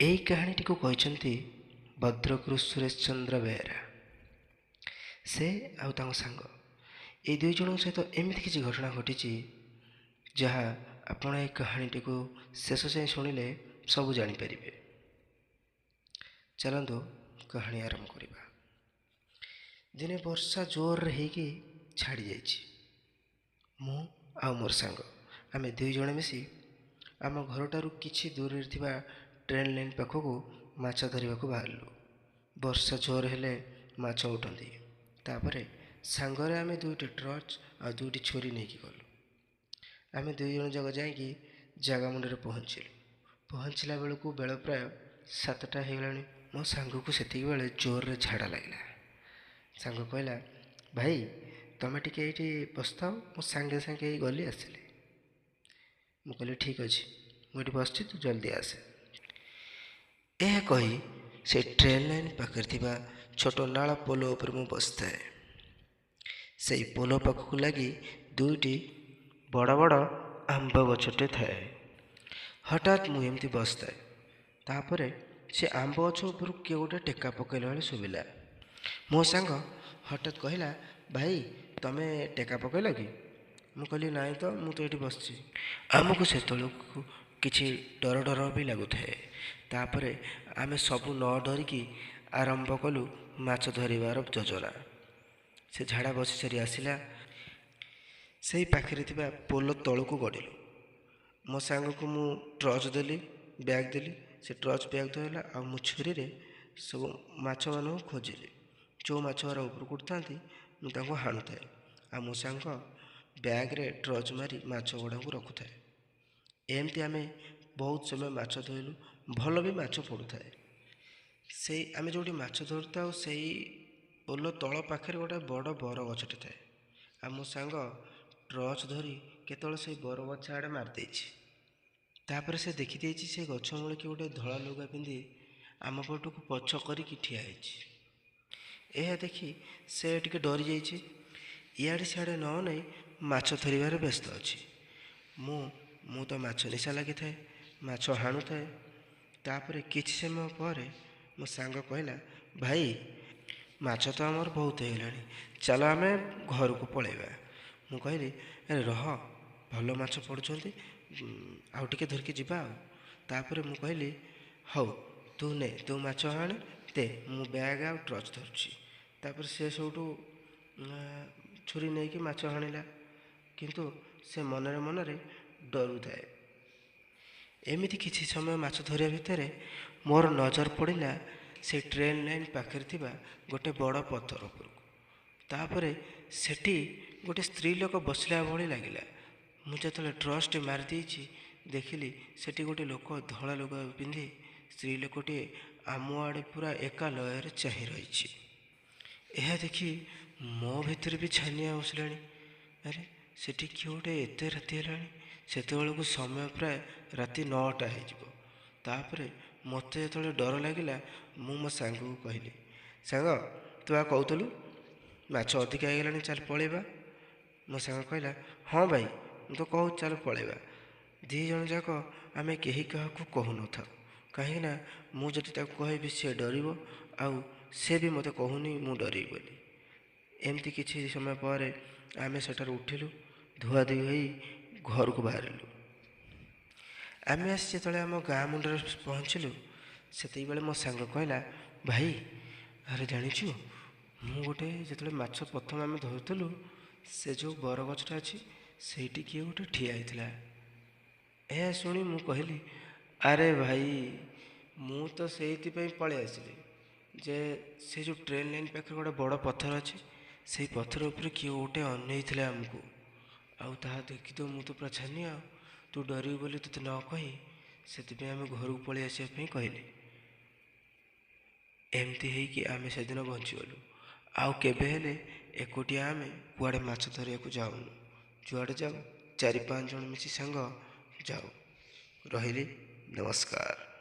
ଏହି କାହାଣୀଟିକୁ କହିଛନ୍ତି ଭଦ୍ରକରୁ ସୁରେଶ ଚନ୍ଦ୍ର ବେହେରା। ସେ ଆଉ ତାଙ୍କ ସାଙ୍ଗ ଏଇ ଦୁଇ ଜଣଙ୍କ ସହିତ ଏମିତି କିଛି ଘଟଣା ଘଟିଛି ଯାହା ଆପଣ ଏହି କାହାଣୀଟିକୁ ଶେଷ ଯାଏଁ ଶୁଣିଲେ ସବୁ ଜାଣିପାରିବେ। ଚାଲନ୍ତୁ କାହାଣୀ ଆରମ୍ଭ କରିବା। ଦିନେ ବର୍ଷା ଜୋରରେ ହେଇକି ଛାଡ଼ି ଯାଇଛି। ମୁଁ ଆଉ ମୋର ସାଙ୍ଗ ଆମେ ଦୁଇ ଜଣ ମିଶି ଆମ ଘରଠାରୁ କିଛି ଦୂରରେ ଥିବା ଟ୍ରେନ୍ ଲାଇନ୍ ପାଖକୁ ମାଛ ଧରିବାକୁ ବାହାରିଲୁ। ବର୍ଷା ଜୋର ହେଲେ ମାଛ ଉଠନ୍ତି। ତାପରେ ସାଙ୍ଗରେ ଆମେ ଦୁଇଟି ଟର୍ଚ୍ଚ ଆଉ ଦୁଇଟି ଛୁରୀ ନେଇକି ଗଲୁ। ଆମେ ଦୁଇ ଜଣ ଯାକ ଯାଇକି ଜାଗା ମୁଣ୍ଡରେ ପହଞ୍ଚିଲା ବେଳକୁ ବେଳ ପ୍ରାୟ 7ଟା ହେଇଗଲାଣି। ମୋ ସାଙ୍ଗକୁ ସେତିକି ବେଳେ ଜୋରରେ ଝାଡ଼ା ଲାଗିଲା। ସାଙ୍ଗ କହିଲା, ଭାଇ ତମେ ଟିକେ ଏଇଠି ବସିଥାଅ, ମୁଁ ସାଙ୍ଗେ ସାଙ୍ଗେ ଗଲି ଆସିଲି। ମୁଁ କହିଲି ଠିକ୍ ଅଛି, ମୁଁ ଏଠି ବସିଛି, ତୁ ଜଲ୍ଦି ଆସେ। ଏହା କହି ସେ ଟ୍ରେନ୍ ଲାଇନ୍ ପାଖରେ ଥିବା ଛୋଟ ନାଳ ପୋଲ ଉପରେ ମୁଁ ବସିଥାଏ। ସେଇ ପୋଲ ପାଖକୁ ଲାଗି ଦୁଇଟି ବଡ଼ ବଡ଼ ଆମ୍ବ ଗଛଟେ ଥାଏ। ହଠାତ୍ ମୁଁ ଏମିତି ବସିଥାଏ, ତାପରେ ସେ ଆମ୍ବ ଗଛ ଉପରକୁ କିଏ ଗୋଟେ ଟେକା ପକାଇଲା ଭଳି ଶୁଭିଲା। ମୋ ସାଙ୍ଗ ହଠାତ୍ କହିଲା, ଭାଇ ତମେ ଟେକା ପକାଇଲ କି? ମୁଁ କହିଲି ନାଇଁ ତ, ମୁଁ ତ ଏଠି ବସିଛି। ଆମକୁ ସେତେବେଳକୁ କିଛି ଡର ଡର ବି ଲାଗୁଥାଏ। ତାପରେ ଆମେ ସବୁ ନ ଡରିକି ଆରମ୍ଭ କଲୁ ମାଛ ଧରିବାର ଯୋଜନା। ସେ ଝାଡ଼ା ବସି ସାରି ଆସିଲା। ସେଇ ପାଖରେ ଥିବା ପୋଲ ତଳକୁ ଗଡ଼ିଲୁ। ମୋ ସାଙ୍ଗକୁ ମୁଁ ଟର୍ଚ୍ଚ ଦେଲି, ବ୍ୟାଗ୍ ଦେଲି। ସେ ଟର୍ଚ୍ଚ ବ୍ୟାଗ୍ ଧରିଲା ଆଉ ମୁଁ ଛୁରୀରେ ସବୁ ମାଛମାନଙ୍କୁ ଖୋଜିଲି। ଯେଉଁ ମାଛ ଗୁରା ଉପରକୁ ଉଠୁଥାନ୍ତି ମୁଁ ତାଙ୍କୁ ହାଣୁଥାଏ, ଆଉ ମୋ ସାଙ୍ଗ ବ୍ୟାଗ୍ରେ ଟର୍ଚ୍ଚ ମାରି ମାଛ ଗୁଡ଼ାକୁ ରଖୁଥାଏ। ଏମିତି ଆମେ ବହୁତ ସମୟ ମାଛ ଧରିଲୁ। ଭଲ ବି ମାଛ ପଡ଼ୁଥାଏ। ଆମେ ଯେଉଁଠି ମାଛ ଧରୁଥାଉ ସେଇ ପୋଲ ତଳ ପାଖରେ ଗୋଟେ ବଡ଼ ବର ଗଛଟେ ଥାଏ। ଆଉ ମୋ ସାଙ୍ଗ ଟର୍ଚ୍ଚ ଧରି କେତେବେଳେ ସେଇ ବର ଗଛ ଆଡ଼େ ମାରିଦେଇଛି। ତାପରେ ସେ ଦେଖିଦେଇଛି ସେ ଗଛ ମୂଳେ କି ଗୋଟେ ଧଳା ଲୁଗା ପିନ୍ଧି ଆମ ପଟକୁ ପଛ କରିକି ଠିଆ ହେଇଛି। ଏହା ଦେଖି ସେ ଟିକେ ଡରିଯାଇଛି। ଇଆଡ଼େ ସିଆଡ଼େ ନ ନେଇ ମାଛ ଧରିବାରେ ବ୍ୟସ୍ତ ଅଛି। ମୁଁ ତ ମାଛ ନିଶା ଲାଗିଥାଏ, ମାଛ ହାଣୁଥାଏ। ତାପରେ କିଛି ସମୟ ପରେ ମୋ ସାଙ୍ଗ କହିଲା, ଭାଇ ମାଛ ତ ଆମର ବହୁତ ହେଇଗଲାଣି, ଚାଲ ଆମେ ଘରକୁ ପଳାଇବା। ମୁଁ କହିଲି, ଆରେ ରହ, ଭଲ ମାଛ ପଡ଼ୁଛନ୍ତି, ଆଉ ଟିକେ ଧରିକି ଯିବା ଆଉ। ତାପରେ ମୁଁ କହିଲି, ହଉ ତୁ ନେ, ତୁ ମାଛ ଆଣେ ଦେ, ମୁଁ ବ୍ୟାଗ୍ ଆଉ ଟର୍ଚ୍ଚ ଧରୁଛି। ତାପରେ ସେ ସବୁଠୁ ଛୁରୀ ନେଇକି ମାଛ ହାଣିଲା, କିନ୍ତୁ ସେ ମନରେ ମନରେ ଡରୁଥାଏ। ଏମିତି କିଛି ସମୟ ମାଛ ଧରିବା ଭିତରେ ମୋର ନଜର ପଡ଼ିଲା ସେ ଟ୍ରେନ୍ ଲାଇନ୍ ପାଖରେ ଥିବା ଗୋଟେ ବଡ଼ ପଥର ଉପରକୁ। ତାପରେ ସେଠି ଗୋଟେ ସ୍ତ୍ରୀ ଲୋକ ବସିଲା ଭଳି ଲାଗିଲା। ମୁଁ ଯେତେବେଳେ ଟର୍ଚ୍ଚଟି ମାରିଦେଇଛି ଦେଖିଲି ସେଠି ଗୋଟେ ଲୋକ ଧଳା ଲୁଗା ପିନ୍ଧି ସ୍ତ୍ରୀ ଲୋକଟିଏ ଆମ ଆଡ଼େ ପୁରା ଏକା ଲୟରେ ଚାହିଁ ରହିଛି। ଏହା ଦେଖି ମୋ ଭିତରେ ବି ଛାନିଆ ବସିଲାଣି। ଆରେ ସେଠି କିଏ ଗୋଟେ ଏତେ ରାତି ହେଲାଣି? ସେତେବେଳକୁ ସମୟ ପ୍ରାୟ ରାତି 9ଟା ହେଇଯିବ। ତାପରେ ମୋତେ ଯେତେବେଳେ ଡର ଲାଗିଲା ମୁଁ ମୋ ସାଙ୍ଗକୁ କହିଲି, ସାଙ୍ଗ ତୁ ଆ କହୁଥିଲୁ ମାଛ ଅଧିକା ହେଇଗଲାଣି, ଚାଲ ପଳେଇବା। ମୋ ସାଙ୍ଗ କହିଲା, ହଁ ଭାଇ ମୁଁ ତ କହୁଛି ଚାଲ ପଳେଇବା। ଦୁଇ ଜଣ ଯାକ ଆମେ କେହି କାହାକୁ କହୁନଥାଉ, କାହିଁକିନା ମୁଁ ଯଦି ତାକୁ କହିବି ସେ ଡରିବ, ଆଉ ସେ ବି ମୋତେ କହୁନି ମୁଁ ଡରିବି ବୋଲି। ଏମିତି କିଛି ସମୟ ପରେ ଆମେ ସେଠାରୁ ଉଠିଲୁ, ଧୁଆଧୁଇ ହୋଇ ଘରକୁ ବାହାରିଲୁ। ଆମେ ଆସି ଯେତେବେଳେ ଆମ ଗାଁ ମୁଣ୍ଡରେ ପହଞ୍ଚିଲୁ ସେତିକିବେଳେ ମୋ ସାଙ୍ଗ କହିଲା, ଭାଇ ଆରେ ଜାଣିଛୁ, ମୁଁ ଗୋଟେ ଯେତେବେଳେ ମାଛ ପ୍ରଥମେ ଆମେ ଧରୁଥିଲୁ ସେ ଯେଉଁ ବରଗଛଟା ଅଛି ସେଇଠି କିଏ ଗୋଟେ ଠିଆ ହେଇଥିଲା। ଏହା ଶୁଣି ମୁଁ କହିଲି, ଆରେ ଭାଇ ମୁଁ ତ ସେଇଥିପାଇଁ ପଳେଇ ଆସିଲି ଯେ ସେ ଯେଉଁ ଟ୍ରେନ୍ ଲାଇନ୍ ପାଖରେ ଗୋଟେ ବଡ଼ ପଥର ଅଛି, ସେଇ ପଥର ଉପରେ କିଏ ଗୋଟେ ଅନେଇଥିଲା ଆମକୁ। ଆଉ ତାହା ଦେଖି ତ ମୁଁ ତ ପୁରା ଛାନିଆ। ତୁ ଡରିବୁ ବୋଲି ତୋତେ ନ କହି ସେଥିପାଇଁ ଆମେ ଘରକୁ ପଳେଇ ଆସିବା ପାଇଁ କହିଲି। ଏମିତି ହେଇକି ଆମେ ସେଦିନ ବଞ୍ଚିଗଲୁ। ଆଉ କେବେ ହେଲେ ଏକୁଟିଆ ଆମେ କୁଆଡ଼େ ମାଛ ଧରିବାକୁ ଯାଉନୁ। ଯୁଆଡ଼େ ଯାଉ 4-5 ଜଣ ମିଶି ସାଙ୍ଗ ଯାଉ। ରହିଲି, ନମସ୍କାର।